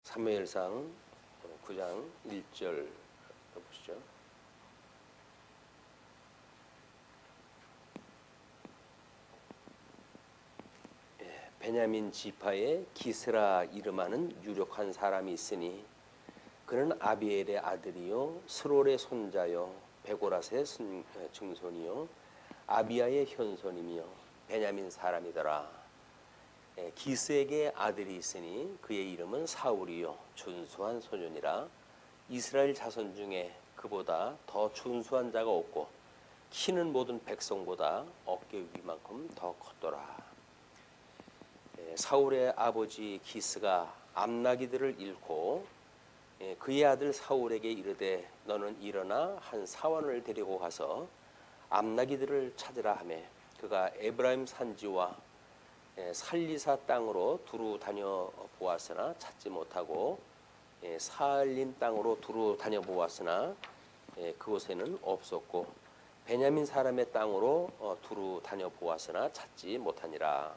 사무엘상 9장 1절 보시죠. 베냐민 지파에 기스라 이름하는 유력한 사람이 있으니 그는 아비엘의 아들이요 스롤의 손자요 베고라스의 증손이요 아비야의 현손이며 베냐민 사람이더라. 기스에게 아들이 있으니 그의 이름은 사울이요 준수한 소년이라. 이스라엘 자손 중에 그보다 더 준수한 자가 없고 키는 모든 백성보다 어깨 위만큼 더 컸더라. 사울의 아버지 기스가 암나기들을 잃고 그의 아들 사울에게 이르되 너는 일어나 한 사원을 데리고 가서 암나기들을 찾으라 하며 그가 에브라임 산지와 살리사 땅으로 두루 다녀 보았으나 찾지 못하고 사알림 땅으로 두루 다녀 보았으나 그곳에는 없었고 베냐민 사람의 땅으로 두루 다녀 보았으나 찾지 못하니라.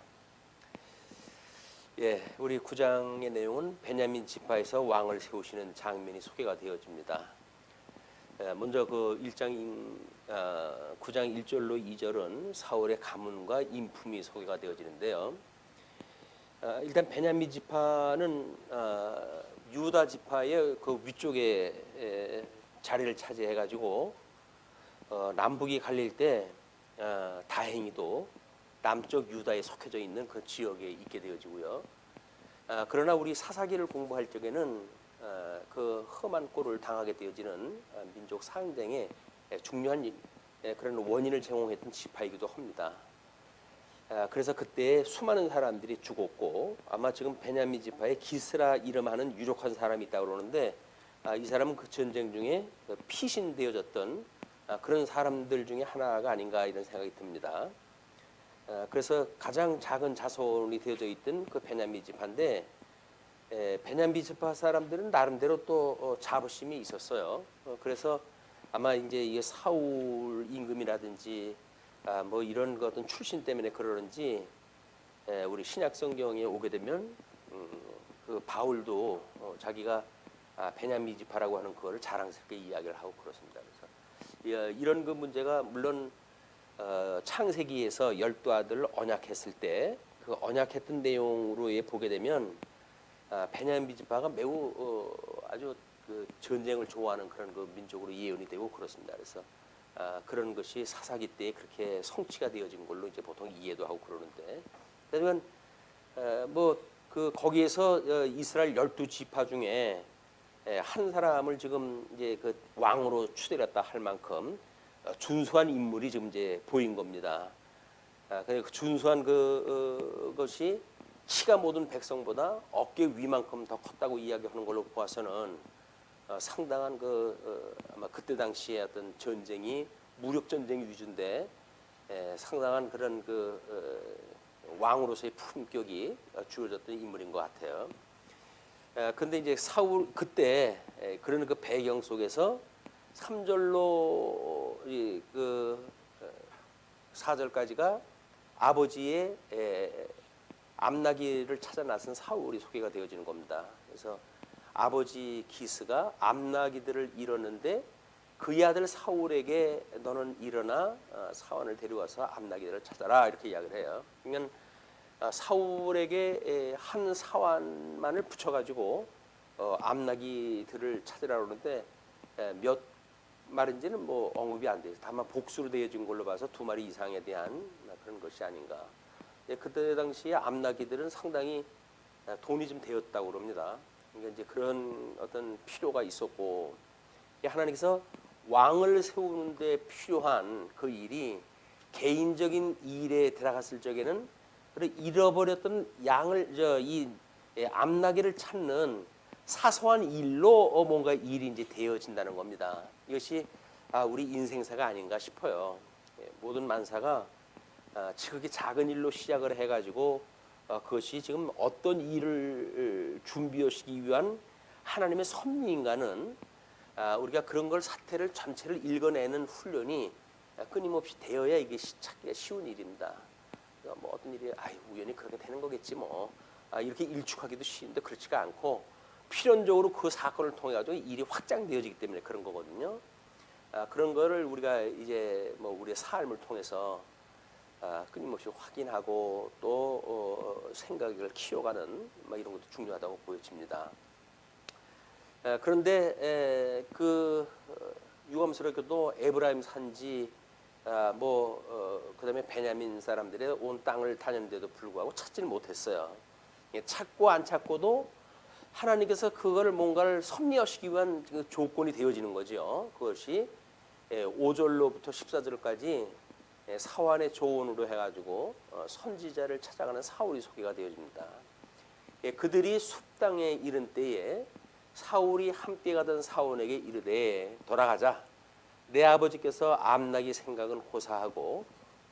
우리 9장의 내용은 베냐민 지파에서 왕을 세우시는 장면이 소개가 되어집니다. 먼저 그 9장 1절로 2절은 사울의 가문과 인품이 소개가 되어지는데요. 일단 베냐민 지파는 유다 지파의 그 위쪽에 자리를 차지해가지고 남북이 갈릴 때 다행히도 남쪽 유다에 속해져 있는 그 지역에 있게 되어지고요. 그러나 우리 사사기를 공부할 적에는 그 험한 꼴을 당하게 되어지는 민족 상쟁의 중요한 그런 원인을 제공했던 지파이기도 합니다. 그래서 그때 수많은 사람들이 죽었고 아마 지금 베냐민 지파에 기스라 이름하는 유력한 사람이 있다고 그러는데 이 사람은 그 전쟁 중에 피신되어졌던 그런 사람들 중에 하나가 아닌가 이런 생각이 듭니다. 그래서 가장 작은 자손이 되어져 있던 그 베냐민 지파인데 베냐민 지파 사람들은 나름대로 또 자부심이 있었어요. 그래서 아마 이제 이게 사울 임금이라든지 뭐 이런 것 어떤 출신 때문에 그러는지 우리 신약 성경에 오게 되면 그 바울도 자기가 베냐민 지파라고 하는 그거를 자랑스럽게 이야기를 하고 그렇습니다. 그래서 이런 그 문제가 물론 창세기에서 12아들 언약했을 때 그 언약했던 내용으로 보게 되면 베냐민 지파가 매우 아주 그 전쟁을 좋아하는 그런 그 민족으로 예언이 되고 그렇습니다. 그래서 그런 것이 사사기 때에 그렇게 성취가 되어진 걸로 이제 보통 이해도 하고 그러는데, 그러면 뭐 그 거기에서 이스라엘 12지파 중에 한 사람을 지금 이제 그 왕으로 추대했다 할 만큼 준수한 인물이 지금 이제 보인 겁니다. 그 준수한 것이 키가 모든 백성보다 어깨 위만큼 더 컸다고 이야기하는 걸로 보아서는 상당한 아마 그때 당시에 어떤 전쟁이 무력 전쟁 위주인데 상당한 그런 왕으로서의 품격이 주어졌던 인물인 것 같아요. 근데 이제 사울 그때 그런 그 배경 속에서 3절로 그 4절까지가 아버지의 암나기를 찾아 나선 사울이 소개가 되어지는 겁니다. 그래서 아버지 기스가 암나기들을 잃었는데 그의 아들 사울에게 너는 일어나 사원을 데려와서 암나기들을 찾아라 이렇게 이야기를 해요. 그러면 사울에게 한 사원만을 붙여가지고 암나기들을 찾으라 그러는데 몇 말인지는 뭐 언급이 안 돼요. 다만 복수로 되어진 걸로 봐서 2마리 이상에 대한 그런 것이 아닌가. 그때 당시에 암나기들은 상당히 돈이 좀 되었다고 그럽니다. 그러니까 이제 그런 어떤 필요가 있었고 하나님께서 왕을 세우는데 필요한 그 일이 개인적인 일에 들어갔을 적에는 잃어버렸던 이 암나기를 찾는 사소한 일로 뭔가 일이 이제 되어진다는 겁니다. 이것이 우리 인생사가 아닌가 싶어요. 모든 만사가 지극히 작은 일로 시작을 해가지고 그것이 지금 어떤 일을 준비하시기 위한 하나님의 섭리인가는 우리가 그런 걸 사태를 전체를 읽어내는 훈련이 끊임없이 되어야 이게 찾기가 쉬운 일입니다. 뭐 어떤 일이 우연히 그렇게 되는 거겠지 뭐 이렇게 일축하기도 쉬운데 그렇지가 않고 필연적으로 그 사건을 통해 가지고 일이 확장되어지기 때문에 그런 거거든요. 그런 거를 우리가 이제 뭐 우리의 삶을 통해서 끊임없이 확인하고 또 생각을 키워가는 뭐 이런 것도 중요하다고 보여집니다. 그런데 유감스럽게도 에브라임 산지 그다음에 베냐민 사람들의 온 땅을 다녔는데도 불구하고 찾지를 못했어요. 찾고 안 찾고도 하나님께서 그거를 뭔가를 섭리하시기 위한 조건이 되어지는 거죠. 그것이 5절로부터 14절까지 사환의 조언으로 해가지고 선지자를 찾아가는 사울이 소개가 되어집니다. 그들이 숲땅에 이른 때에 사울이 함께 가던 사원에게 이르되 돌아가자. 내 아버지께서 암나기 생각은 호사하고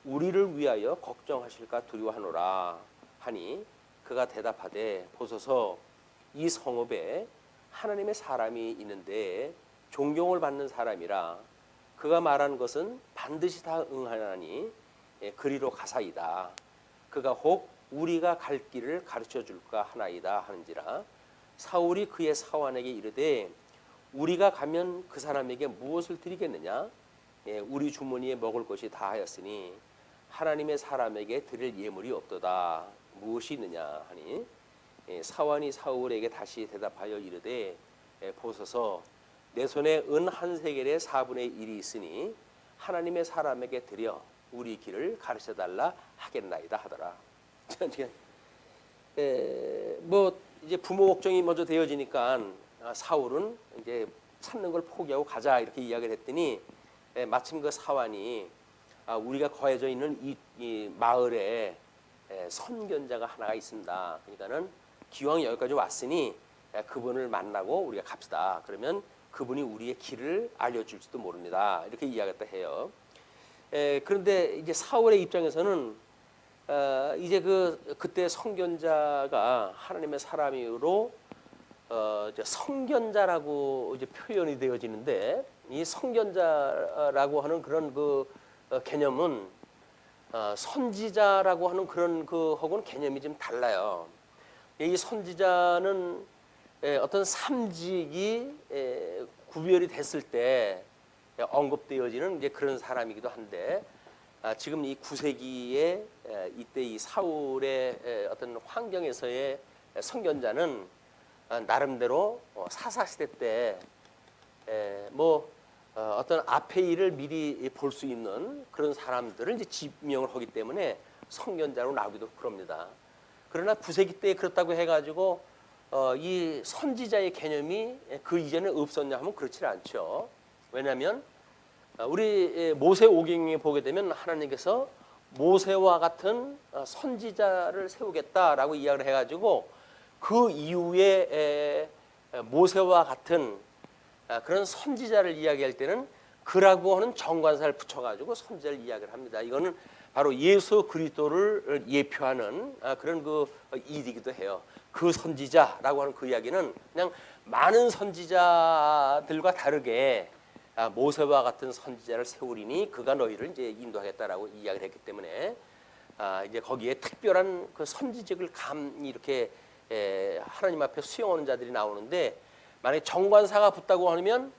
우리를 위하여 걱정하실까 두려워하노라 하니 그가 대답하되 보소서 이 성읍에 하나님의 사람이 있는데 존경을 받는 사람이라 그가 말한 것은 반드시 다 응하나니 그리로 가사이다. 그가 혹 우리가 갈 길을 가르쳐 줄까 하나이다 하는지라. 사울이 그의 사환에게 이르되 우리가 가면 그 사람에게 무엇을 드리겠느냐? 우리 주머니에 먹을 것이 다하였으니 하나님의 사람에게 드릴 예물이 없도다. 무엇이 있느냐 하니 사환이 사울에게 다시 대답하여 이르되 보소서 내 손에 은 한 세겔의 4분의 1이 있으니 하나님의 사람에게 드려 우리 길을 가르쳐달라 하겠나이다 하더라. 이제 부모 걱정이 먼저 되어지니까 사울은 이제 찾는 걸 포기하고 가자 이렇게 이야기를 했더니 마침 그 사환이 우리가 거해져 있는 이 마을에 선견자가 하나가 있습니다. 그러니까는 기왕 여기까지 왔으니 그분을 만나고 우리가 갑시다. 그러면 그분이 우리의 길을 알려줄지도 모릅니다. 이렇게 이야기했다 해요. 그런데 이제 사울의 입장에서는 이제 그때 선견자가 하나님의 사람으로 이제 선견자라고 이제 표현이 되어지는데 이 선견자라고 하는 그런 개념은 선지자라고 하는 그런 하고는 개념이 좀 달라요. 이 선지자는 어떤 삼직이 구별이 됐을 때 언급되어지는 이제 그런 사람이기도 한데 지금 이 9세기에 이때 이 사울의 어떤 환경에서의 선견자는 나름대로 사사시대 때 어떤 앞의 일을 미리 볼 수 있는 그런 사람들을 이제 지명을 하기 때문에 선견자로 나오기도 그럽니다. 그러나 9세기 때 그렇다고 해가지고 이 선지자의 개념이 그 이전에 없었냐 하면 그렇지 않죠. 왜냐하면 우리 모세 오경에 보게 되면 하나님께서 모세와 같은 선지자를 세우겠다라고 이야기를 해가지고 그 이후에 모세와 같은 그런 선지자를 이야기할 때는 그라고 하는 정관사를 붙여가지고 선지자를 이야기를 합니다. 이거는 바로 예수 그리스도를 예표하는 그런 일이기도 해요. 그 선지자라고 하는 그 이야기는 그냥 많은 선지자들과 다르게 모세와 같은 선지자를 세우리니 그가 너희를 이제 인도하겠다라고 이야기를 했기 때문에 이제 거기에 특별한 그 선지직을 감히 이렇게 하나님 앞에 수용하는 자들이 나오는데 만약에 정관사가 붙다고 하면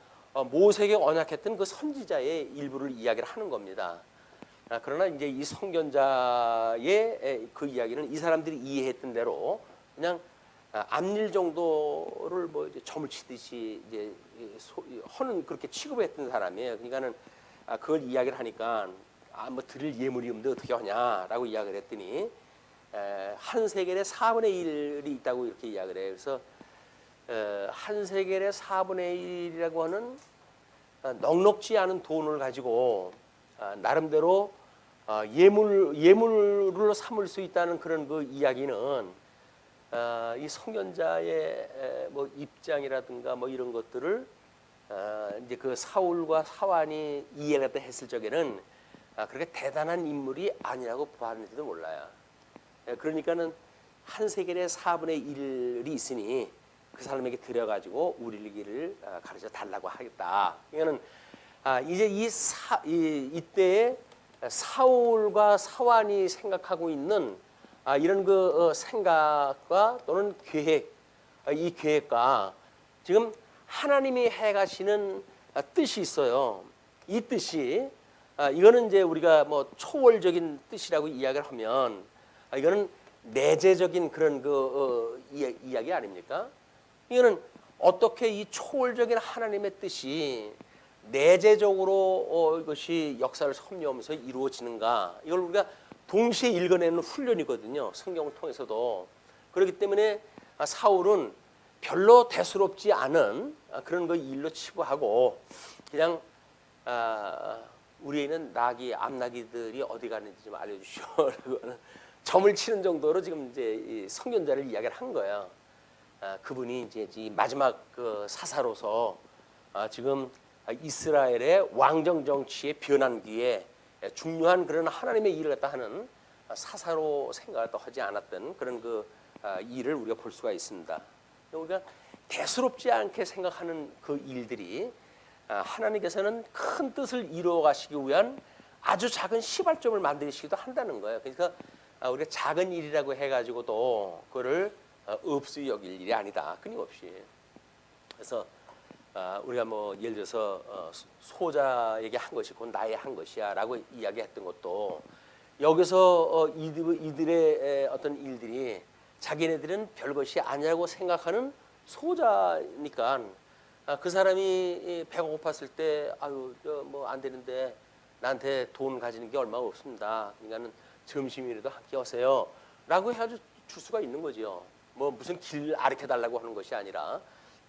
모세에게 언약했던 그 선지자의 일부를 이야기를 하는 겁니다. 그러나 이제 이 선견자의 그 이야기는 이 사람들이 이해했던 대로 그냥 앞일 정도를 이제 점을 치듯이 이제 허는 그렇게 취급했던 사람이에요. 그러니까는 그걸 이야기를 하니까 드릴 예물이 없는데 어떻게 하냐라고 이야기를 했더니 한 세겔의 4분의 1이 있다고 이렇게 이야기를 해요. 그래서 한 세겔의 4분의 1이라고 하는 넉넉지 않은 돈을 가지고 나름대로 예물로 삼을 수 있다는 그런 그 이야기는 이 선견자의 입장이라든가 이런 것들을 이제 그 사울과 사환이 이해를 했을 적에는 그렇게 대단한 인물이 아니라고 봤는지도 몰라요. 그러니까는 한 세겔의 4분의 1이 있으니 그 사람에게 드려가지고 우리 길을 가르쳐 달라고 하겠다. 그러니까는 이제 이때에 사울과 사환이 생각하고 있는 이런 그 생각과 또는 계획 이 계획과 지금 하나님이 해가시는 뜻이 있어요. 이 뜻이 이거는 이제 우리가 뭐 초월적인 뜻이라고 이야기를 하면 이거는 내재적인 그런 이야기 아닙니까? 이거는 어떻게 이 초월적인 하나님의 뜻이 내재적으로 이것이 역사를 섭리하면서 이루어지는가, 이걸 우리가 동시에 읽어내는 훈련이거든요. 성경을 통해서도. 그렇기 때문에 사울은 별로 대수롭지 않은 그런 일로 치부하고 그냥 우리에는 암나기들이 어디 가는지 좀 알려주시오라고 하는 점을 치는 정도로 지금 이제 이 선견자를 이야기를 한 거예요. 그분이 이제 마지막 사사로서 지금 이스라엘의 왕정 정치의 변환 기에 중요한 그런 하나님의 일을 갖다 하는 사사로 생각을 또 하지 않았던 그런 일을 우리가 볼 수가 있습니다. 우리가 대수롭지 않게 생각하는 그 일들이 하나님께서는 큰 뜻을 이루어 가시기 위한 아주 작은 시발점을 만드시기도 한다는 거예요. 그러니까 우리가 작은 일이라고 해가지고도 그거를 없이 여길 일이 아니다, 끊임없이. 그래서 우리가 뭐 예를 들어서 소자에게 한 것이 곧 나의 한 것이야라고 이야기했던 것도 여기서 이들의 어떤 일들이 자기네들은 별것이 아니라고 생각하는 소자니까 그 사람이 배가 고팠을 때 아유 뭐 안 되는데 나한테 돈 가지는 게 얼마 없습니다. 그러니까는 점심이라도 한 끼 하세요라고 해가지고 줄 수가 있는 거죠. 뭐 무슨 길 가르쳐 달라고 하는 것이 아니라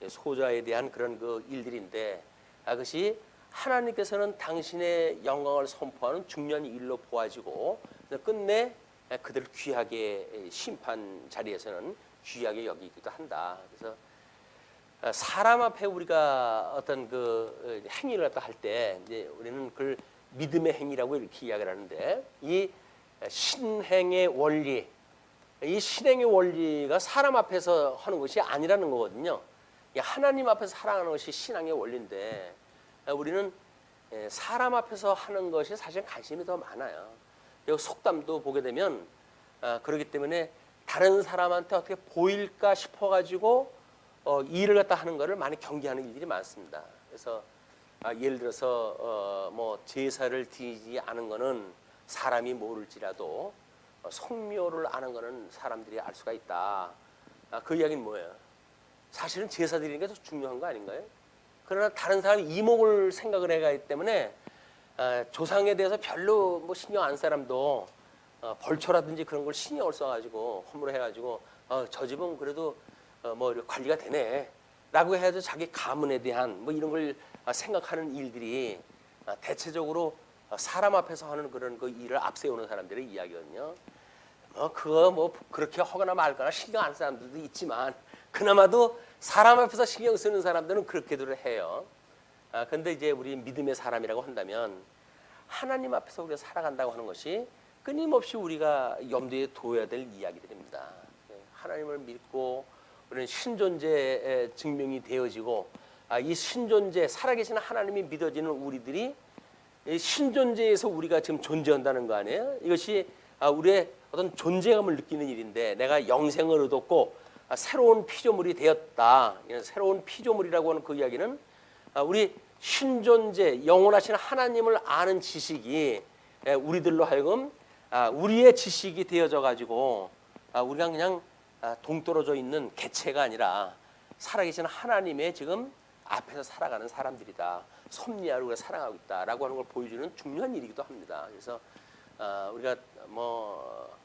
소자에 대한 그런 일들인데 그것이 하나님께서는 당신의 영광을 선포하는 중요한 일로 보아지고 끝내 그들을 귀하게 심판 자리에서는 귀하게 여기기도 한다. 그래서 사람 앞에 우리가 어떤 행위를 할 때 이제 우리는 그걸 믿음의 행위라고 이렇게 이야기를 하는데 이 신행의 원리, 이 신행의 원리가 사람 앞에서 하는 것이 아니라는 거거든요. 하나님 앞에서 살아가는 것이 신앙의 원리인데 우리는 사람 앞에서 하는 것이 사실 관심이 더 많아요. 그리고 속담도 보게 되면 그렇기 때문에 다른 사람한테 어떻게 보일까 싶어가지고 일을 갖다 하는 것을 많이 경계하는 일들이 많습니다. 그래서 예를 들어서 뭐 제사를 드리지 않은 거는 사람이 모를지라도 성묘를 아는 거는 사람들이 알 수가 있다. 그 이야기는 뭐예요? 사실은 제사 드리는 게 더 중요한 거 아닌가요? 그러나 다른 사람이 이목을 생각을 해가기 때문에 조상에 대해서 별로 뭐 신경 안 사람도 벌초라든지 그런 걸 신경을 써가지고 허물해가지고 저 집은 그래도 뭐 관리가 되네 라고 해도 자기 가문에 대한 뭐 이런 걸 생각하는 일들이 대체적으로 사람 앞에서 하는 그런 일을 앞세우는 사람들의 이야기거든요. 그거 뭐 그렇게 하거나 말거나 신경 안 쓰는 사람들도 있지만 그나마도 사람 앞에서 신경 쓰는 사람들은 그렇게들 해요. 근데 이제 우리 믿음의 사람이라고 한다면 하나님 앞에서 우리가 살아간다고 하는 것이 끊임없이 우리가 염두에 둬야 될 이야기들입니다. 하나님을 믿고 우리는 신존재 증명이 되어지고 이 신존재 살아계신 하나님이 믿어지는 우리들이 이 신존재에서 우리가 지금 존재한다는 거 아니에요? 이것이 우리의 어떤 존재감을 느끼는 일인데 내가 영생을 얻었고 새로운 피조물이 되었다. 새로운 피조물이라고 하는 그 이야기는 우리 신존재 영원하신 하나님을 아는 지식이 우리들로 하여금 우리의 지식이 되어져 가지고 우리가 그냥 동떨어져 있는 개체가 아니라 살아계신 하나님의 지금 앞에서 살아가는 사람들이다. 섭리하러 살아가고 있다라고 하는 걸 보여주는 중요한 일이기도 합니다. 그래서 우리가 뭐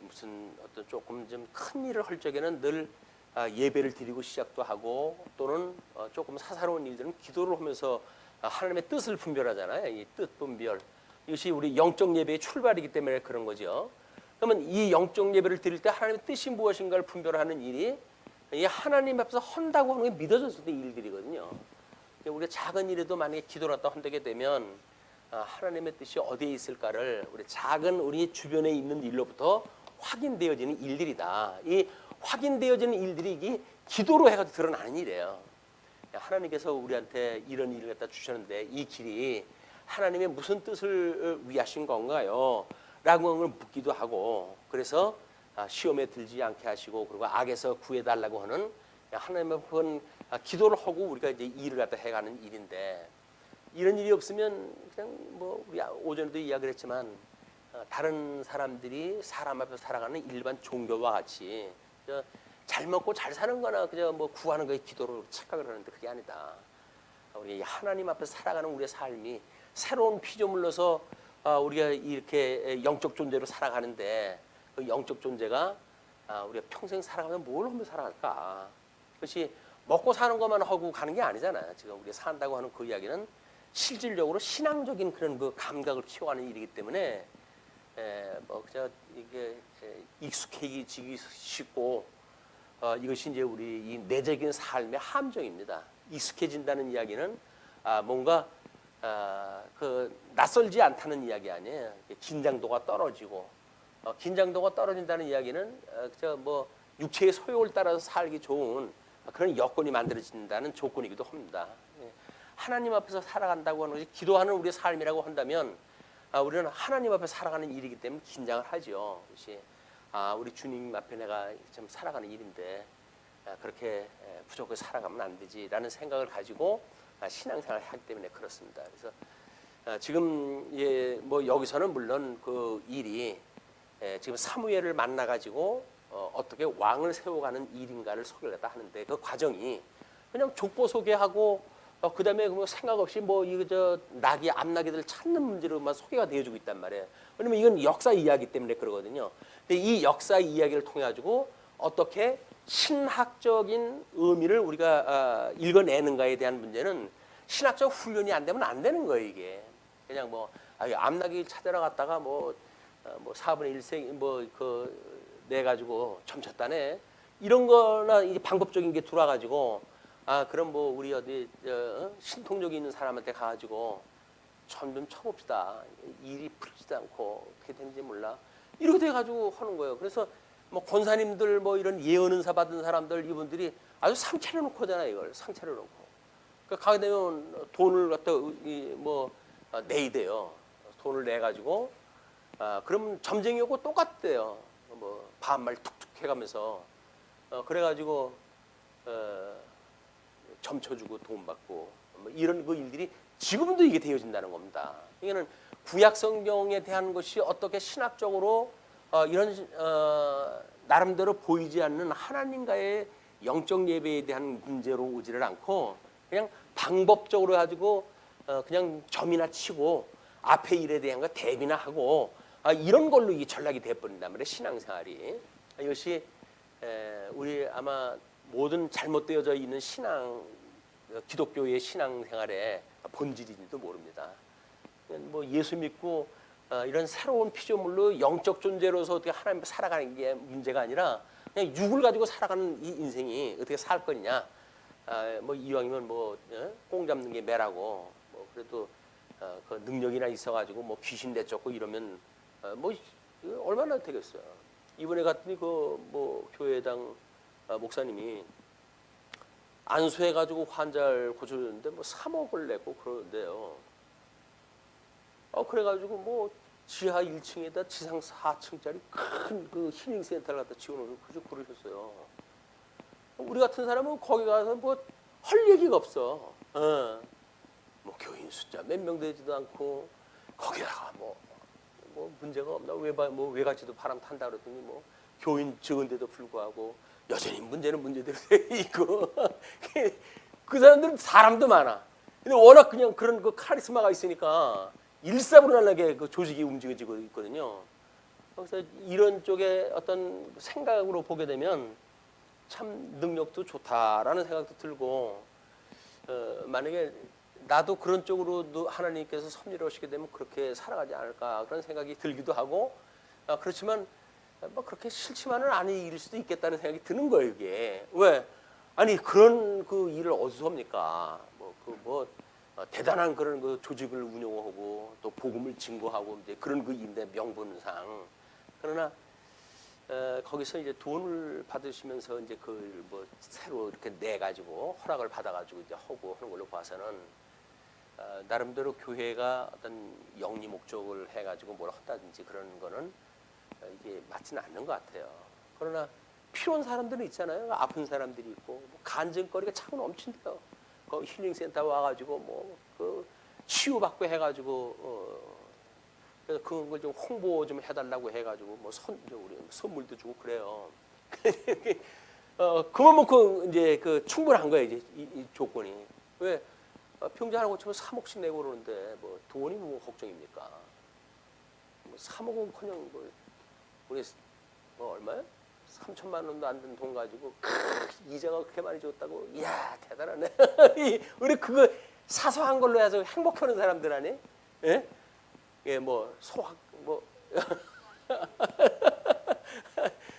무슨 어떤 조금 좀 큰 일을 할 적에는 늘 예배를 드리고 시작도 하고 또는 조금 사사로운 일들은 기도를 하면서 하나님의 뜻을 분별하잖아요. 이 뜻 분별 이것이 우리 영적 예배의 출발이기 때문에 그런 거죠. 그러면 이 영적 예배를 드릴 때 하나님의 뜻이 무엇인가를 분별하는 일이 이 하나님 앞에서 한다고 하는 게 믿어졌을 때 일들이거든요. 우리가 작은 일에도 만약에 기도를 갖다 한다게 되면 하나님의 뜻이 어디에 있을까를 우리 작은 우리 주변에 있는 일로부터 확인되어지는 일들이다. 이 확인되어지는 일들이 이게 기도로 해가지고 드러나는 일이에요. 하나님께서 우리한테 이런 일을 갖다 주셨는데 이 길이 하나님의 무슨 뜻을 위하신 건가요? 라고 하는 걸 묻기도 하고 그래서 시험에 들지 않게 하시고 그리고 악에서 구해달라고 하는 하나님 앞에 기도를 하고 우리가 이제 일을 갖다 해가는 일인데 이런 일이 없으면 그냥 뭐 우리 오전에도 이야기를 했지만 다른 사람들이 사람 앞에서 살아가는 일반 종교와 같이 잘 먹고 잘 사는 거나 그저 뭐 구하는 거에 기도로 착각을 하는데 그게 아니다. 우리 하나님 앞에서 살아가는 우리의 삶이 새로운 피조물로서 우리가 이렇게 영적 존재로 살아가는데 그 영적 존재가 우리가 평생 살아가면 뭘 하며 살아갈까? 그것이 먹고 사는 것만 하고 가는 게 아니잖아요. 지금 우리가 산다고 하는 그 이야기는 실질적으로 신앙적인 그런 그 감각을 키워가는 일이기 때문에 뭐 그저 이게 익숙해지기 쉽고 이것이 이제 우리 이 내적인 삶의 함정입니다. 익숙해진다는 이야기는 뭔가 그 낯설지 않다는 이야기 아니에요. 긴장도가 떨어지고 긴장도가 떨어진다는 이야기는 그저 뭐 육체의 소욕을 따라서 살기 좋은 그런 여건이 만들어진다는 조건이기도 합니다. 하나님 앞에서 살아간다고 하는 것이 기도하는 우리의 삶이라고 한다면 우리는 하나님 앞에 살아가는 일이기 때문에 긴장을 하죠. 그것이 우리 주님 앞에 내가 좀 살아가는 일인데 그렇게 부족하게 살아가면 안 되지라는 생각을 가지고 신앙생활을 하기 때문에 그렇습니다. 그래서 지금 뭐 여기서는 물론 그 일이 지금 사무엘을 만나 가지고 어떻게 왕을 세워가는 일인가를 소개를 하는데 그 과정이 그냥 족보 소개하고 그다음에 뭐 생각 없이 뭐 이거 저 낙이 앞나기들을 찾는 문제로만 소개가 되어주고 있단 말이에요. 왜냐면 이건 역사 이야기 때문에 그러거든요. 근데 이 역사 이야기를 통해 가지고 어떻게 신학적인 의미를 우리가 읽어내는가에 대한 문제는 신학적 훈련이 안 되면 안 되는 거예요. 이게 그냥 뭐 앞나기 찾아러 갔다가 뭐 4분의 1세 뭐 그 내 가지고 점쳤다네 이런 거나 이제 방법적인 게 들어와 가지고 그럼 뭐 우리 어디 신통력이 있는 사람한테 가가지고 좀 쳐봅시다. 일이 풀리지도 않고 어떻게 되는지 몰라. 이렇게 돼가지고 하는 거예요. 그래서 뭐 권사님들 뭐 이런 예언 은사 받은 사람들 이분들이 아주 상체를 놓고 하잖아요. 이걸 상체를 놓고. 그러니까 가게 되면 돈을 갖다 뭐 내야 돈을 내 가지고 그러면 점쟁이하고 똑같대요. 뭐 반말 툭툭 해가면서 그래가지고 점쳐주고 돈 받고 뭐 이런 그 일들이 지금도 이게 되어진다는 겁니다. 이거는 구약 성경에 대한 것이 어떻게 신학적으로 이런 나름대로 보이지 않는 하나님과의 영적 예배에 대한 문제로 오지를 않고 그냥 방법적으로 가지고 그냥 점이나 치고 앞에 일에 대한 거 대비나 하고 이런 걸로 이 전락이 돼버린단 말이에요. 신앙생활이 이것이 우리 아마 모든 잘못되어져 있는 기독교의 신앙생활의 본질인지도 모릅니다. 뭐 예수 믿고 이런 새로운 피조물로 영적 존재로서 어떻게 하나님 살아가는 게 문제가 아니라 그냥 육을 가지고 살아가는 이 인생이 어떻게 살 거냐. 뭐 이왕이면 뭐 꽁 잡는 게 매라고 뭐 그래도 그 능력이나 있어가지고 뭐 귀신 내쫓고 이러면 뭐 얼마나 되겠어요. 이번에 갔더니 그 뭐 교회당 목사님이 안수해가지고 환자를 고쳐줬는데 뭐 3억을 내고 그러는데요. 그래가지고 뭐 지하 1층에다 지상 4층짜리 큰 그 힐링센터를 갖다 지어놓고 그러셨어요. 우리 같은 사람은 거기 가서 뭐 할 얘기가 없어. 뭐 교인 숫자 몇 명 되지도 않고 거기다가 뭐 문제가 없나 뭐 외갓집도 바람 탄다 그랬더니 뭐 교인 적은데도 불구하고 여전히 문제는 문제대로 돼 있고 그 사람들은 사람도 많아. 근데 워낙 그냥 그런 그 카리스마가 있으니까 일사불란하게 그 조직이 움직여지고 있거든요. 그래서 이런 쪽에 어떤 생각으로 보게 되면 참 능력도 좋다라는 생각도 들고 만약에 나도 그런 쪽으로도 하나님께서 섭리하시게 되면 그렇게 살아가지 않을까 그런 생각이 들기도 하고 그렇지만 뭐 그렇게 싫지만은 아닐 수도 있겠다는 생각이 드는 거예요. 이게 왜 아니 그런 그 일을 어디서 합니까? 대단한 그런 그 조직을 운영하고 또 복음을 증거하고 이제 그런 그 일인데 명분상 그러나 거기서 이제 돈을 받으시면서 이제 그 뭐 새로 이렇게 내 가지고 허락을 받아 가지고 이제 하고 하는 걸로 봐서는 나름대로 교회가 어떤 영리 목적을 해 가지고 뭘 한다든지 그런 거는 이게 맞지는 않는 것 같아요. 그러나 필요한 사람들은 있잖아요. 아픈 사람들이 있고 뭐 간증거리가 참 넘친대요. 그 힐링센터 와가지고 뭐 그 치유받고 해가지고 그래서 그런 걸 좀 홍보 좀 해달라고 해가지고 뭐 우리 선물도 주고 그래요. 그만 놓고 이제 그 충분한 거예요. 이제 이 조건이 왜 병자 하나 고치면 3억씩 내고 그러는데 뭐 돈이 뭐 걱정입니까? 뭐 3억은커녕 뭐 우리 뭐 얼마야? 3천만 원도 안 된 돈 가지고 이자가 그렇게 많이 줬다고? 이야 대단하네. 우리 그거 사소한 걸로 해서 행복해하는 사람들 아니? 예? 예, 뭐 소학 뭐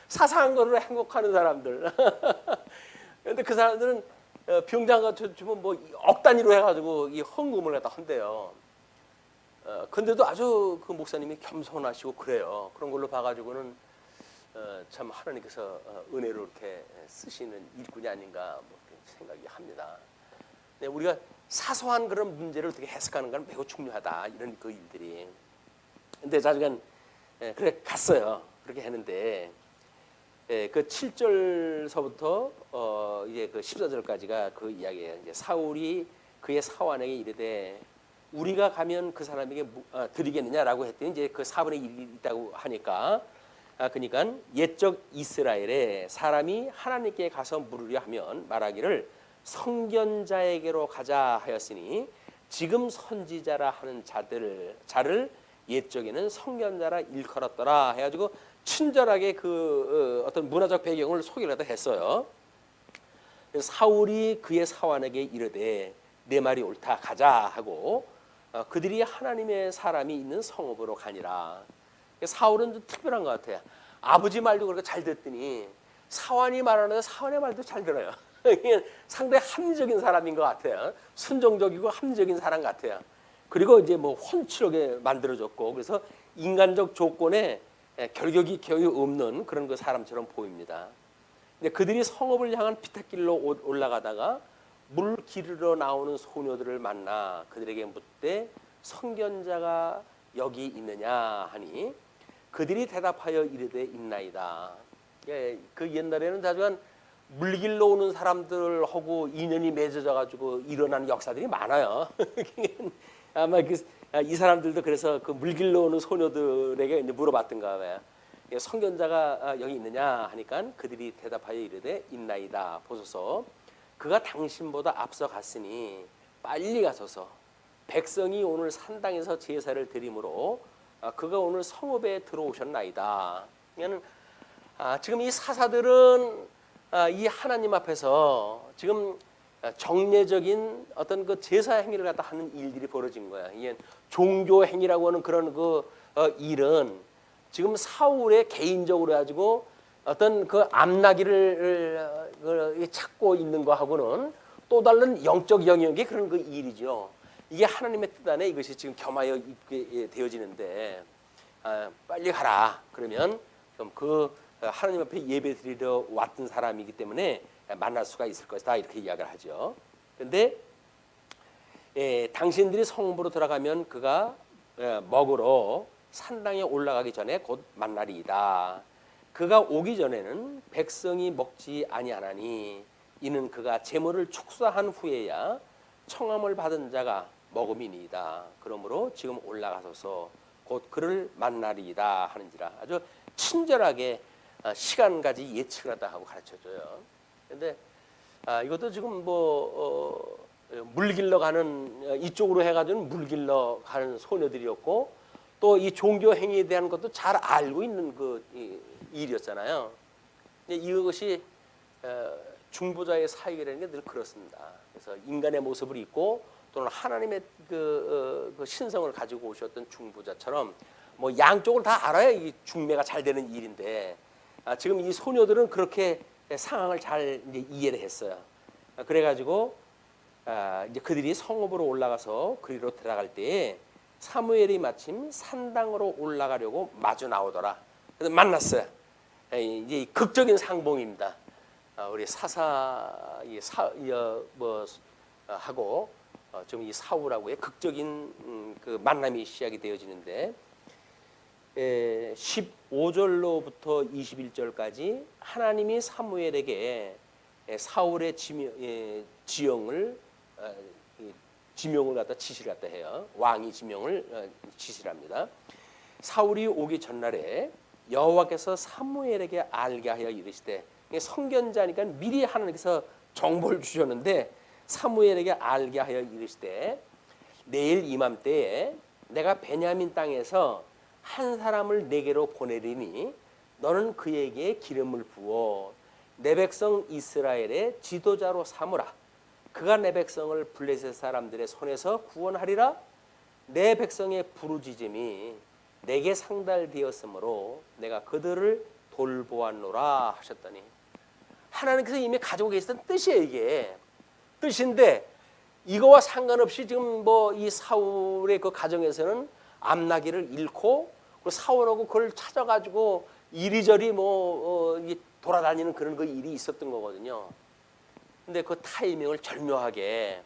사소한 걸로 행복하는 사람들. 그런데 그 사람들은 병장 주면 뭐 억 단위로 해가지고 이 헌금을 갖다 한대요. 근데도 아주 그 목사님이 겸손하시고 그래요. 그런 걸로 봐가지고는 참 하나님께서 은혜로 이렇게 쓰시는 일꾼이 아닌가 뭐 생각이 합니다. 네, 우리가 사소한 그런 문제를 어떻게 해석하는 건 매우 중요하다 이런 그 일들이. 근데 자주간 그래 갔어요. 그렇게 했는데 그 7절서부터 이제 그 14절까지가 그 이야기예요. 이제 사울이 그의 사환에게 이르되 우리가 가면 그 사람에게 드리겠느냐라고 했더니 이제 그 4분의 1이 있다고 하니까 그러니까 옛적 이스라엘에 사람이 하나님께 가서 물으려 하면 말하기를 성견자에게로 가자 하였으니 지금 선지자라 하는 자를 옛적에는 성견자라 일컬었더라 해가지고 친절하게 그 어떤 문화적 배경을 소개를 했어요. 사울이 그의 사환에게 이르되 내 말이 옳다 가자 하고 그들이 하나님의 사람이 있는 성읍으로 가니라. 사울은 좀 특별한 것 같아요. 아버지 말도 그렇게 잘 듣더니 사환이 말하는데 사환의 말도 잘 들어요. 상당히 합리적인 사람인 것 같아요. 순종적이고 합리적인 사람 같아요. 그리고 이제 뭐 훤칠하게 만들어졌고 그래서 인간적 조건에 결격이 거의 없는 그런 그 사람처럼 보입니다. 근데 그들이 성읍을 향한 피타길로 올라가다가 물 기르러 나오는 소녀들을 만나 그들에게 묻되 성견자가 여기 있느냐 하니 그들이 대답하여 이르되 있나이다. 예, 그 옛날에는 자주한 물길로 오는 사람들하고 인연이 맺어져 가지고 일어나는 역사들이 많아요. 아마 이 사람들도 그래서 그 물길로 오는 소녀들에게 이제 물어봤던가 봐요. 성견자가 여기 있느냐 하니까 그들이 대답하여 이르되 있나이다. 보소서 그가 당신보다 앞서 갔으니 빨리 가소서 백성이 오늘 산당에서 제사를 드리므로 그가 오늘 성읍에 들어오셨나이다. 그러니까 지금 이 사사들은 이 하나님 앞에서 지금 정례적인 어떤 그 제사 행위를 갖다 하는 일들이 벌어진 거야. 이게 종교 행위라고 하는 그런 그 일은 지금 사울의 개인적으로 가지고 어떤 그 암나기를 찾고 있는 거하고는 또 다른 영적 영역의 그런 그 일이죠. 이게 하나님의 뜻 안에 이것이 지금 겸하여 있게 되어지는데 빨리 가라. 그러면 그럼 그 하나님 앞에 예배 드리러 왔던 사람이기 때문에 만날 수가 있을 것이다 이렇게 이야기를 하죠. 그런데 당신들이 성읍으로 들어가면 그가 먹으러 산당에 올라가기 전에 곧 만나리이다. 그가 오기 전에는 백성이 먹지 아니하나니 이는 그가 제물을 축사한 후에야 청함을 받은 자가 먹음이니이다. 그러므로 지금 올라가소서 곧 그를 만나리이다 하는지라. 아주 친절하게 시간까지 예측을 하다 하고 가르쳐줘요. 그런데 이것도 지금 뭐 물길러 가는 이쪽으로 해가지고 물길러 가는 소녀들이었고 또 이 종교 행위에 대한 것도 잘 알고 있는 그 일이었잖아요. 이것이 중보자의 사역이라는 게 늘 그렇습니다. 그래서 인간의 모습을 입고 또는 하나님의 그 신성을 가지고 오셨던 중보자처럼 뭐 양쪽을 다 알아야 이 중매가 잘 되는 일인데 지금 이 소녀들은 그렇게 상황을 잘 이제 이해를 했어요. 그래가지고 이제 그들이 성읍으로 올라가서 그리로 들어갈 때에 사무엘이 마침 산당으로 올라가려고 마주 나오더라. 그래서 만났어요. 이제 극적인 상봉입니다. 우리 하고 지금 이 사울하고의 극적인 그 만남이 시작이 되어지는데 15절로부터 21절까지 하나님이 사무엘에게 사울의 지명을 갖다 지시를 갖다 해요. 왕이 지명을 지시를 합니다. 사울이 오기 전날에 여호와께서 사무엘에게 알게 하여 이르시되, 선견자니까 미리 하나님께서 정보를 주셨는데 사무엘에게 알게 하여 이르시되, 내일 이맘때에 내가 베냐민 땅에서 한 사람을 내게로 보내리니 너는 그에게 기름을 부어 내 백성 이스라엘의 지도자로 삼으라. 그가 내 백성을 블레셋 사람들의 손에서 구원하리라. 내 백성의 부르짖음이 내게 상달되었으므로 내가 그들을 돌보았노라 하셨더니, 하나님께서 이미 가지고 계시던 뜻이에요. 이게 뜻인데 이거와 상관없이 지금 뭐 이 사울의 그 가정에서는 암나기를 잃고 사울하고 그걸 찾아가지고 이리저리 돌아다니는 그런 그 일이 있었던 거거든요. 근데 그 타이밍을 절묘하게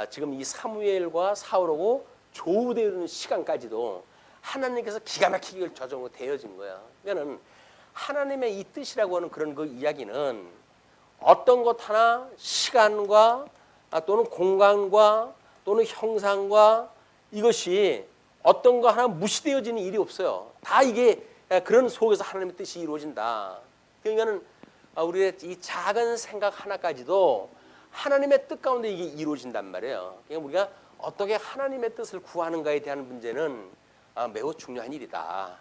지금 이 사무엘과 사울하고 조우되는 시간까지도 하나님께서 기가 막히게 조정으로 되어진 거야. 그러니까는 하나님의 이 뜻이라고 하는 그런 그 이야기는 어떤 것 하나 시간과 또는 공간과 또는 형상과 이것이 어떤 거 하나 무시되어지는 일이 없어요. 다 이게 그런 속에서 하나님의 뜻이 이루어진다. 그러니까는 우리의 이 작은 생각 하나까지도 하나님의 뜻 가운데 이게 이루어진단 말이에요. 그러니까 우리가 어떻게 하나님의 뜻을 구하는가에 대한 문제는 매우 중요한 일이다.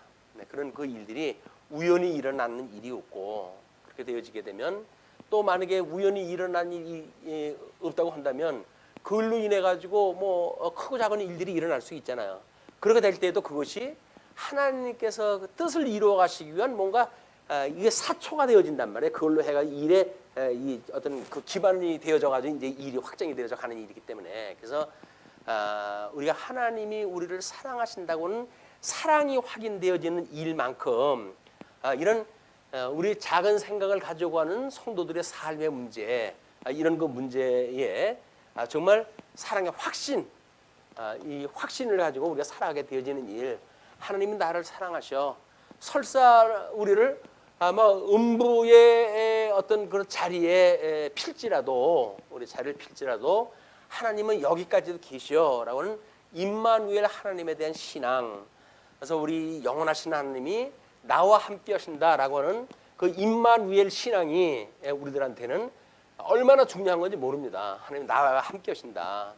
그런 그 일들이 우연히 일어나는 일이 없고, 그렇게 되어지게 되면 또 만약에 우연히 일어난 일이 없다고 한다면 그걸로 인해 가지고 크고 작은 일들이 일어날 수 있잖아요. 그렇게 될 때도 그것이 하나님께서 그 뜻을 이루어 가시기 위한 뭔가 이게 사초가 되어진단 말이에요. 그걸로 해가 일에 이 어떤 그 기반이 되어져 가지고 이제 일이 확정이 되어져 가는 일이기 때문에, 그래서 우리가 하나님이 우리를 사랑하신다고는 사랑이 확인되어지는 일만큼 이런 우리 작은 생각을 가지고 하는 성도들의 삶의 문제, 이런 그 문제에 정말 사랑의 확신, 이 확신을 가지고 우리가 살아가게 되어지는 일, 하나님이 나를 사랑하셔. 설사 우리를 아마 음부의 어떤 그런 자리에 필지라도, 우리 자리를 필지라도 하나님은 여기까지도 계셔라고는 임마누엘 하나님에 대한 신앙. 그래서 우리 영원하신 하나님이 나와 함께 하신다라고 하는 그 임마누엘 신앙이 우리들한테는 얼마나 중요한 건지 모릅니다. 하나님 나와 함께 하신다.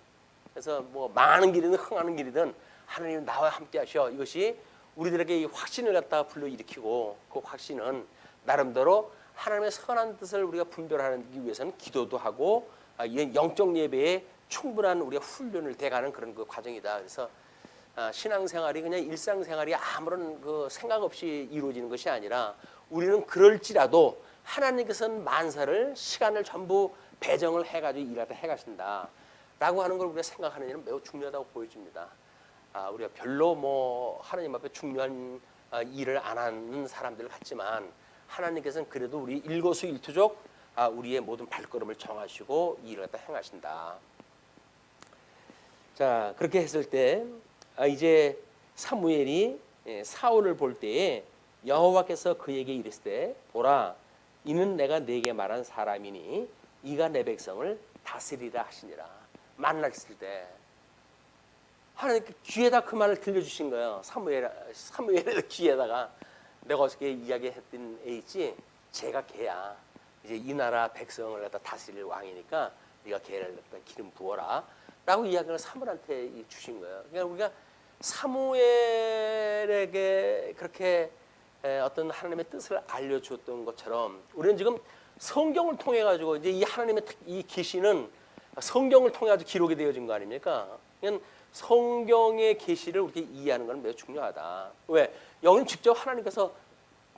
그래서 많은 길이든 흥하는 길이든 하나님 나와 함께 하셔. 이것이 우리들에게 이 확신을 갖다가 불러일으키고, 그 확신은 나름대로 하나님의 선한 뜻을 우리가 분별하기 위해서는 기도도 하고 영적 예배에 충분한 우리가 훈련을 돼가는 그런 그 과정이다. 그래서 신앙생활이 그냥 일상생활이 아무런 그 생각 없이 이루어지는 것이 아니라, 우리는 그럴지라도 하나님께서는 만사를 시간을 전부 배정을 해가지고 일하다 해가신다라고 하는 걸 우리가 생각하는 일은 매우 중요하다고 보여집니다. 우리가 별로 하나님 앞에 중요한 일을 안 하는 사람들 같지만, 하나님께서는 그래도 우리 일거수일투족 우리의 모든 발걸음을 정하시고 일을 갖다 행하신다. 자, 그렇게 했을 때 이제 사무엘이 사울을 볼 때에 여호와께서 그에게 이르시되, 보라, 이는 내가 네게 말한 사람이니 이가 내 백성을 다스리라 하시니라. 만났을 때 하나님께 귀에다 그 말을 들려주신 거예요. 사무엘의 귀에다가, 내가 어저께 이야기했던 애 있지, 걔가 걔야. 이제 이 나라 백성을 갖다 다스릴 왕이니까 네가 걔를 갖다 기름 부어라 라고 이야기를 사무엘한테 주신 거예요. 그러니까 우리가 사무엘에게 그렇게 어떤 하나님의 뜻을 알려주었던 것처럼, 우리는 지금 성경을 통해 가지고 이제 이 하나님의 이 계시는 성경을 통해 가지고 기록이 되어진 거 아닙니까? 그냥 성경의 계시를 우리가 이해하는 건 매우 중요하다. 왜? 여기는 직접 하나님께서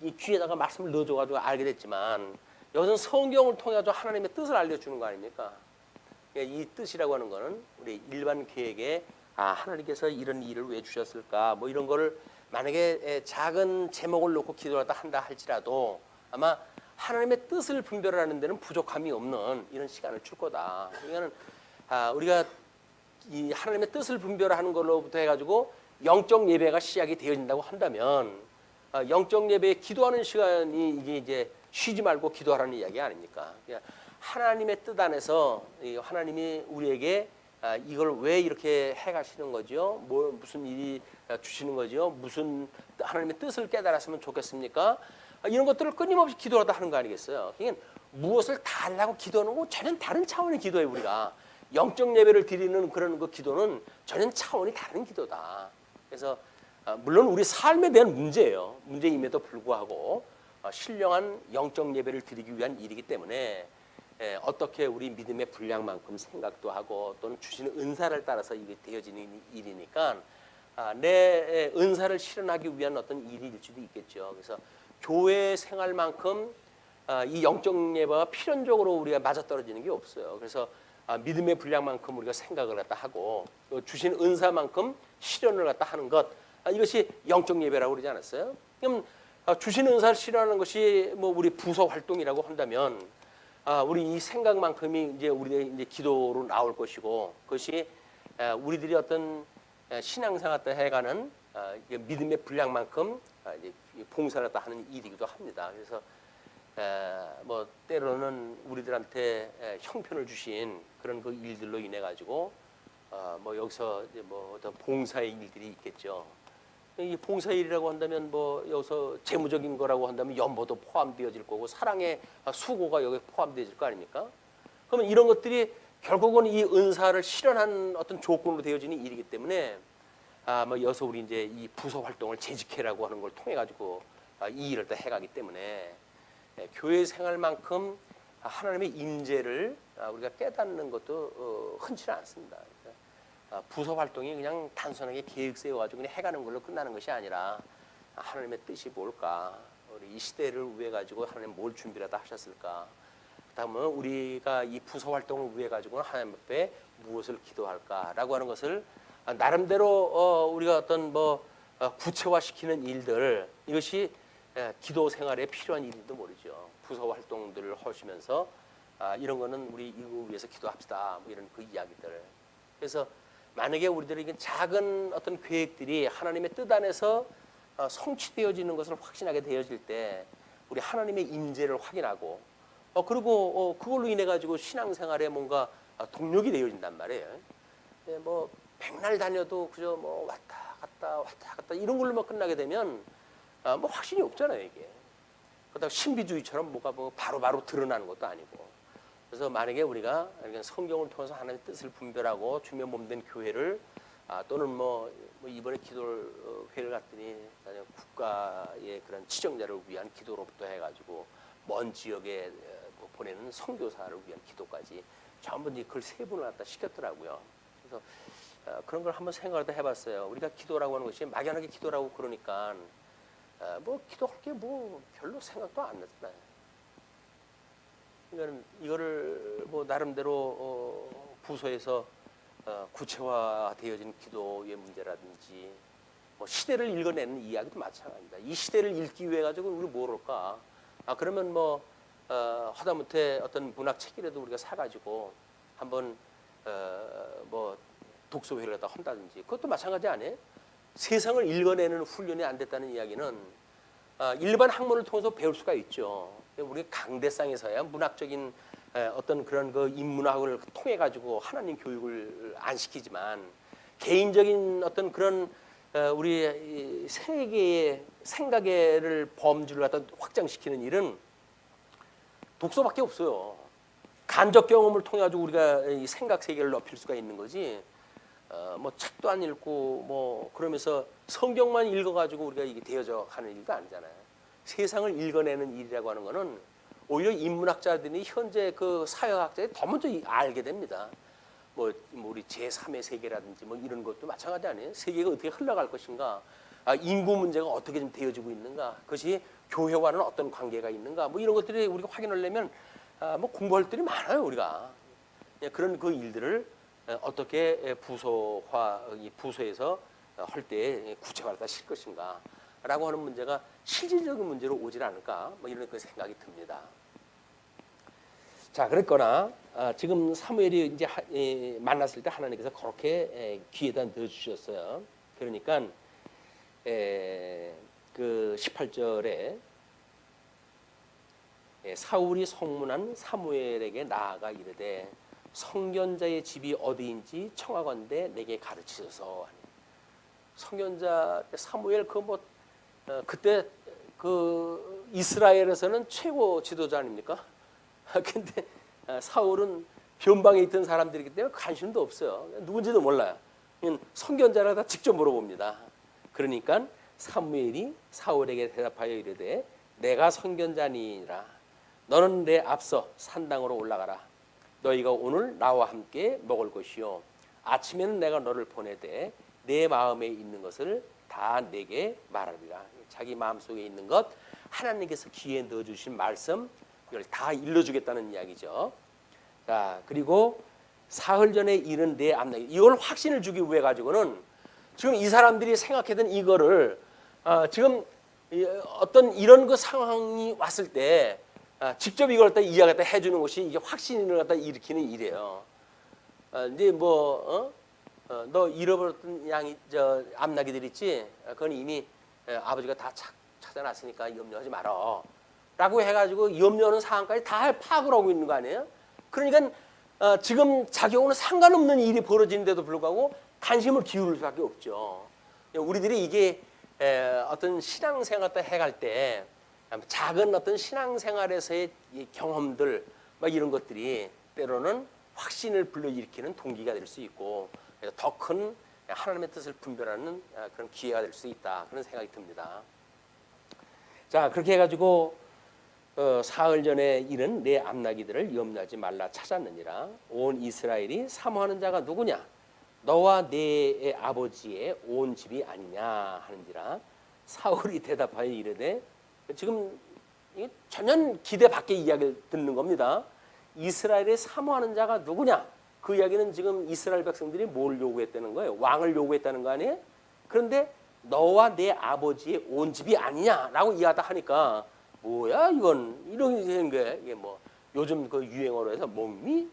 이 귀에다가 말씀을 넣어줘 가지고 알게 됐지만, 여기서는 성경을 통해 가지고 하나님의 뜻을 알려주는 거 아닙니까? 이 뜻이라고 하는 거는 우리 일반 계획에 하나님께서 이런 일을 왜 주셨을까, 이런 거를 만약에 작은 제목을 놓고 기도를 한다 할지라도 아마 하나님의 뜻을 분별하는 데는 부족함이 없는 이런 시간을 줄 거다. 그러니까는 우리가 이 하나님의 뜻을 분별하는 걸로부터 해가지고 영적 예배가 시작이 되어진다고 한다면 영적 예배에 기도하는 시간이 이게 이제 쉬지 말고 기도하라는 이야기 아닙니까? 하나님의 뜻 안에서 하나님이 우리에게 이걸 왜 이렇게 해가시는 거죠? 무슨 일이 주시는 거죠? 무슨 하나님의 뜻을 깨달았으면 좋겠습니까? 이런 것들을 끊임없이 기도하다 하는 거 아니겠어요? 그러니까 무엇을 달라고 기도하는 거 전혀 다른 차원의 기도예요. 우리가 영적 예배를 드리는 그런 그 기도는 전혀 차원이 다른 기도다. 그래서 물론 우리 삶에 대한 문제예요. 문제임에도 불구하고 신령한 영적 예배를 드리기 위한 일이기 때문에 어떻게 우리 믿음의 분량만큼 생각도 하고 또는 주시는 은사를 따라서 이게 되어지는 일이니까 내 은사를 실현하기 위한 어떤 일일 수도 있겠죠. 그래서 교회 생활만큼 이 영적 예배가 필연적으로 우리가 맞아떨어지는 게 없어요. 그래서 믿음의 분량만큼 우리가 생각을 갖다 하고 주신 은사만큼 실현을 갖다 하는 것, 이것이 영적 예배라고 그러지 않았어요? 그럼 주신 은사를 실현하는 것이 뭐 우리 부서 활동이라고 한다면 우리 이 생각만큼이 이제 우리의 이제 기도로 나올 것이고 그것이 우리들이 어떤 신앙생활 때 해가는 믿음의 분량만큼 이제 봉사를 갖다 하는 일이기도 합니다. 그래서 뭐 때로는 우리들한테 형편을 주신 그런 그 일들로 인해 가지고 뭐 여기서 이제 뭐 어떤 봉사의 일들이 있겠죠. 이 봉사일이라고 한다면 뭐 여기서 재무적인 거라고 한다면 연보도 포함되어질 거고 사랑의 수고가 여기에 포함되어질 거 아닙니까? 그러면 이런 것들이 결국은 이 은사를 실현한 어떤 조건으로 되어지는 일이기 때문에 뭐 여기서 우리 이제 이 부서 활동을 재직회라고 하는 걸 통해 가지고 이 일을 다 해가기 때문에 교회 생활만큼 하나님의 임재를 우리가 깨닫는 것도 흔치는 않습니다. 부서 활동이 그냥 단순하게 계획 세워가지고 그냥 해가는 걸로 끝나는 것이 아니라 하나님의 뜻이 뭘까? 우리 이 시대를 위해 가지고 하나님 뭘 준비하다 하셨을까? 그다음은 우리가 이 부서 활동을 위해 가지고는 하나님 앞에 무엇을 기도할까라고 하는 것을 나름대로 우리가 어떤 뭐 구체화시키는 일들, 이것이 기도 생활에 필요한 일인지도 모르죠. 부서 활동들을 하시면서 이런 거는 우리 이거 위해서 기도합시다. 뭐 이런 그 이야기들. 그래서 만약에 우리들에게 작은 어떤 계획들이 하나님의 뜻 안에서 성취되어지는 것을 확신하게 되어질 때 우리 하나님의 임재를 확인하고 그리고 그걸로 인해 가지고 신앙생활에 뭔가 동력이 되어진단 말이에요. 뭐 백날 다녀도 그저 뭐 왔다 갔다 이런 걸로만 끝나게 되면 뭐 확신이 없잖아요 이게. 그러다가 신비주의처럼 뭐가 뭐 바로바로 드러나는 것도 아니고. 그래서 만약에 우리가 성경을 통해서 하나님의 뜻을 분별하고 주며 몸된 교회를 또는 뭐 이번에 기도회를 갔더니 국가의 그런 지정자를 위한 기도로부터 해가지고 먼 지역에 보내는 선교사를 위한 기도까지 전부 그걸 세 분을 갖다 시켰더라고요. 그래서 그런 걸 한번 생각을 해봤어요. 우리가 기도라고 하는 것이 막연하게 기도라고 그러니까 뭐 기도할 게 뭐 별로 생각도 안 났잖아요. 그러니까 이거를 뭐 나름대로 부서에서 구체화되어진 기도의 문제라든지 뭐 시대를 읽어내는 이야기도 마찬가지입니다. 이 시대를 읽기 위해 가지고 우리 뭐랄까? 그러면 뭐 하다못해 어떤 문학 책이라도 우리가 사가지고 한번 뭐 독서회를 갖다 한다든지 그것도 마찬가지 아니에요? 세상을 읽어내는 훈련이 안 됐다는 이야기는 일반 학문을 통해서 배울 수가 있죠. 우리 강대상에서야 문학적인 어떤 그런 그 인문학을 통해 가지고 하나님 교육을 안 시키지만 개인적인 어떤 그런 우리 세계의 생각의 범주를 갖다 확장시키는 일은 독서밖에 없어요. 간접 경험을 통해 가지고 우리가 이 생각 세계를 넓힐 수가 있는 거지. 뭐 책도 안 읽고 뭐 그러면서 성경만 읽어가지고 우리가 이게 되어져 하는 일도 아니잖아요. 세상을 읽어내는 일이라고 하는 거는 오히려 인문학자들이 현재 그 사회학자들이 더 먼저 알게 됩니다. 뭐 우리 제3의 세계라든지 뭐 이런 것도 마찬가지 아니에요. 세계가 어떻게 흘러갈 것인가, 인구 문제가 어떻게 좀 되어지고 있는가, 그것이 교회와는 어떤 관계가 있는가, 뭐 이런 것들이 우리가 확인하려면 뭐 공부할 들이 많아요 우리가. 그런 그 일들을 어떻게 부서에서 할 때 구체화를 실 것인가라고 하는 문제가 실질적인 문제로 오질 않을까, 뭐 이런 그 생각이 듭니다. 자, 그랬거나 지금 사무엘이 이제 만났을 때 하나님께서 그렇게 귀에다 넣어주셨어요. 그러니까 그 18절에 사울이 성문한 사무엘에게 나아가 이르되 성견자의 집이 어디인지 청하건대 내게 가르치소서. 성견자 사무엘 그때 그 이스라엘에서는 최고 지도자 아닙니까? 근데 사울은 변방에 있던 사람들이기 때문에 관심도 없어요. 누군지도 몰라요. 성견자라 다 직접 물어봅니다. 그러니까 사무엘이 사울에게 대답하여 이르되 내가 성견자니라. 너는 내 앞서 산당으로 올라가라. 너희가 오늘 나와 함께 먹을 것이요 아침에는 내가 너를 보내되 내 마음에 있는 것을 다 내게 말하리라. 자기 마음속에 있는 것 하나님께서 귀에 넣어주신 말씀 이걸 다 일러주겠다는 이야기죠. 자, 그리고 사흘 전에 이른 내 앞나기, 이걸 확신을 주기 위해 가지고는 지금 이 사람들이 생각했던 이거를 지금 어떤 이런 그 상황이 왔을 때 직접 이걸 갖다 이야기했다 해주는 것이 이게 확신을 갖다 일으키는 일이에요. 이제 너 잃어버렸던 암나기들 있지? 그건 이미 아버지가 다 찾아놨으니까 염려하지 마라. 라고 해가지고 염려하는 상황까지 다 파악을 하고 있는 거 아니에요? 그러니까 지금 자기하고는 상관없는 일이 벌어지는데도 불구하고 관심을 기울일 수밖에 없죠. 우리들이 이게 어떤 신앙생활 때 해갈 때 작은 어떤 신앙생활에서의 경험들 막 이런 것들이 때로는 확신을 불러일으키는 동기가 될 수 있고 더 큰 하나님의 뜻을 분별하는 그런 기회가 될 수 있다. 그런 생각이 듭니다. 자, 그렇게 해가지고 사흘 전에 이른 내 암나기들을 염려하지 말라 찾았느니라. 온 이스라엘이 사모하는 자가 누구냐? 너와 내 아버지의 온 집이 아니냐 하는지라. 사울이 대답하여 이르되, 지금 전혀 기대 밖의 이야기를 듣는 겁니다. 이스라엘에 사모하는 자가 누구냐? 그 이야기는 지금 이스라엘 백성들이 뭘 요구했다는 거예요? 왕을 요구했다는 거 아니에요? 그런데 너와 내 아버지의 온 집이 아니냐라고 이야기하다 하니까 뭐야 이건 이런 게 이게 뭐 요즘 그 유행어로 해서 먹미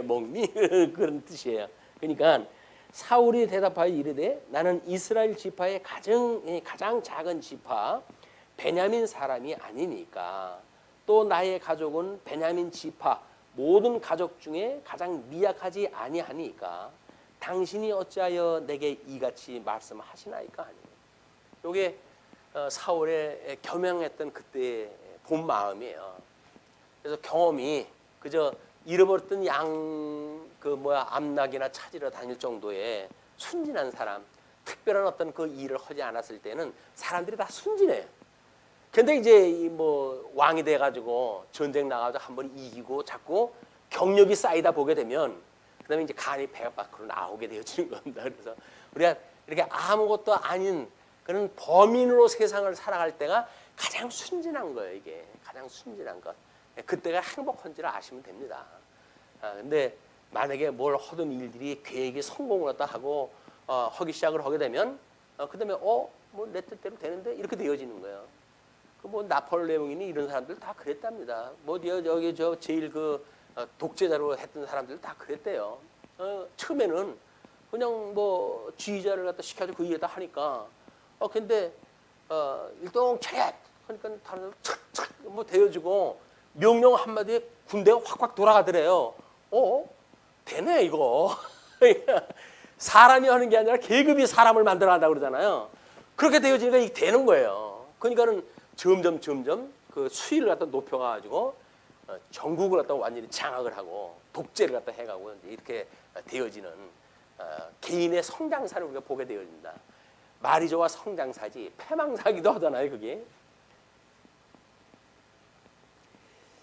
먹미 그런 뜻이에요. 그러니까 사울이 대답하여 이르되 나는 이스라엘 지파의 가장 작은 지파 베냐민 사람이 아니니까 또 나의 가족은 베냐민 지파 모든 가족 중에 가장 미약하지 아니하니까 당신이 어찌하여 내게 이같이 말씀하시나이까 하니. 요게 사울의 겸양했던 그때의 본 마음이에요. 그래서 경험이 그저 잃어버렸던 암낙이나 찾으러 다닐 정도의 순진한 사람, 특별한 어떤 그 일을 하지 않았을 때는 사람들이 다 순진해요. 근데 이제 뭐 왕이 돼가지고 전쟁 나가서 한번 이기고 자꾸 경력이 쌓이다 보게 되면 그다음에 이제 간이 배 밖으로 나오게 되어지는 겁니다. 그래서 우리가 이렇게 아무것도 아닌 그런 범인으로 세상을 살아갈 때가 가장 순진한 거예요. 이게 가장 순진한 것. 그때가 행복한지를 아시면 됩니다. 근데 만약에 뭘 하던 일들이 계획이 성공을 했다 하고 하기 시작을 하게 되면 그다음에 뭐 내 뜻대로 되는데 이렇게 되어지는 거예요. 그 뭐 나폴레옹이니 이런 사람들 다 그랬답니다. 뭐 여기 제일 그 독재자로 했던 사람들 다 그랬대요. 처음에는 그냥 뭐 지휘자를 갖다 시켜서 그 일에다 하니까 근데 일동차렷 하니까 다른 착착 뭐 되어지고 명령 한마디에 군대가 확확 돌아가더래요. 되네 이거. 사람이 하는 게 아니라 계급이 사람을 만들어 간다고 그러잖아요. 그렇게 되어지니까 이게 되는 거예요. 그러니까는 점점 그 수위를 갖다 높여가지고 전국을 갖다 완전히 장악을 하고 독재를 갖다 해가고 이렇게 되어지는 개인의 성장사를 우리가 보게 되어집니다. 말이 좋아 성장사지 패망사기도 하잖아요, 그게.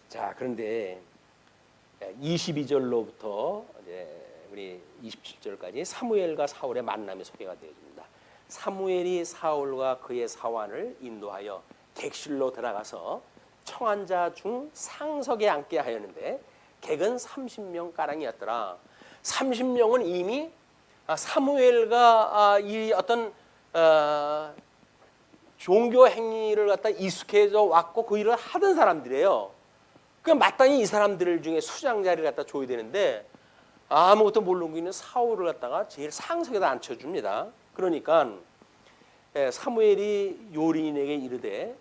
자, 그런데 22절로부터 이제 우리 27절까지 사무엘과 사울의 만남이 소개가 되어집니다. 사무엘이 사울과 그의 사환을 인도하여 객실로 들어가서 청한 자 중 상석에 앉게 하였는데 객은 30명 가량이었더라. 30명은 이미 사무엘과 이 어떤 종교 행위를 갖다 익숙해져 왔고 그 일을 하던 사람들이에요. 그 마땅히 이 사람들 중에 수장 자리를 갖다 줘야 되는데 아무것도 모르고 있는 사울을 갖다가 제일 상석에다 앉혀줍니다. 그러니까 사무엘이 요린에게 이르되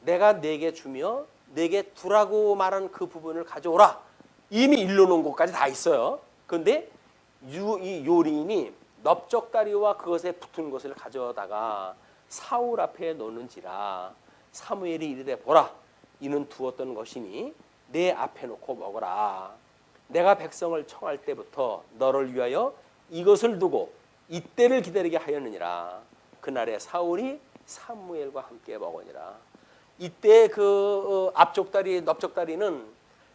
내가 내게 주며 내게 두라고 말한 그 부분을 가져오라. 이미 일러놓은 것까지 다 있어요. 그런데 이 요린이 넓적다리와 그것에 붙은 것을 가져다가 사울 앞에 놓는지라. 사무엘이 이르되 보라, 이는 두었던 것이니 내 앞에 놓고 먹어라. 내가 백성을 청할 때부터 너를 위하여 이것을 두고 이때를 기다리게 하였느니라. 그날에 사울이 사무엘과 함께 먹으니라. 이때 그 앞쪽다리, 넓적다리는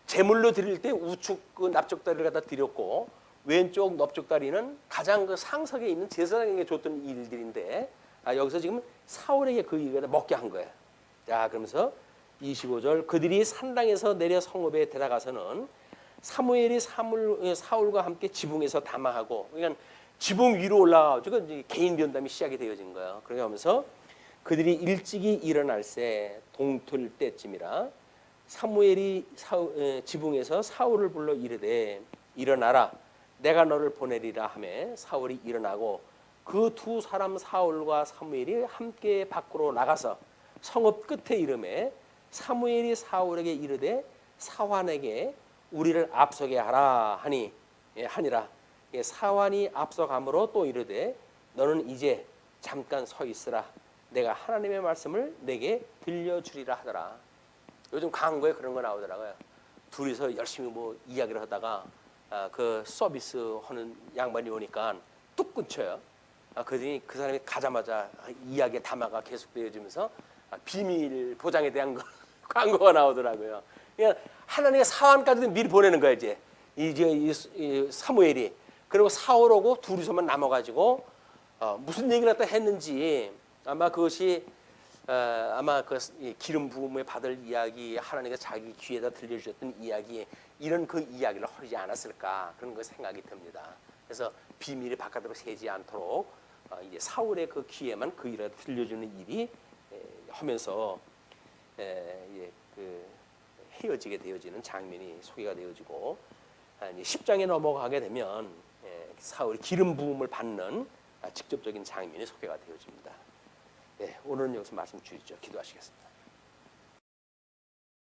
제물로 드릴 때 우측 그 납적다리를 갖다 드렸고, 왼쪽 넓적다리는 가장 그 상석에 있는 제사장에게 줬던 일들인데, 여기서 지금 사울에게 그 일을 먹게 한 거예요. 자, 그러면서 25절, 그들이 산당에서 내려 성읍에 들어가서는 사무엘이 사울과 함께 지붕에서 담화하고, 그러니까 지붕 위로 올라가지고 개인 면담이 시작이 되어진 거예요. 그렇게 하면서 그들이 일찍이 일어날새 동틀 때쯤이라 사무엘이 지붕에서 사울을 불러 이르되 일어나라, 내가 너를 보내리라 하매 사울이 일어나고 그 두 사람 사울과 사무엘이 함께 밖으로 나가서 성읍 끝에 이름에 사무엘이 사울에게 이르되 사환에게 우리를 앞서게 하라 하니라. 사환이 앞서감으로 또 이르되 너는 이제 잠깐 서 있으라, 내가 하나님의 말씀을 내게 들려주리라 하더라. 요즘 광고에 그런 거 나오더라고요. 둘이서 열심히 뭐 이야기를 하다가 그 서비스 하는 양반이 오니까 뚝 끊쳐요. 그러더니 그 사람이 가자마자 이야기의 담화가 계속되어지면서 비밀 보장에 대한 광고가 나오더라고요. 그러니까 하나님의 사환까지도 미리 보내는 거야. 이제 이 사무엘이. 그리고 사울하고 둘이서만 남아가지고 무슨 얘기를 갖다 했는지, 아마 그것이 아마 그 기름 부음에 받을 이야기, 하나님께서 자기 귀에다 들려주셨던 이야기, 이런 그 이야기를 허리지 않았을까, 그런 거 생각이 듭니다. 그래서 비밀이 바깥으로 새지 않도록 이제 사울의 그 귀에만 그 일을 들려주는 일이 하면서 그 헤어지게 되어지는 장면이 소개가 되어지고, 10장에 넘어가게 되면 사울이 기름 부음을 받는 직접적인 장면이 소개가 되어집니다. 오늘은 여기서 말씀 주시죠. 기도하시겠습니다.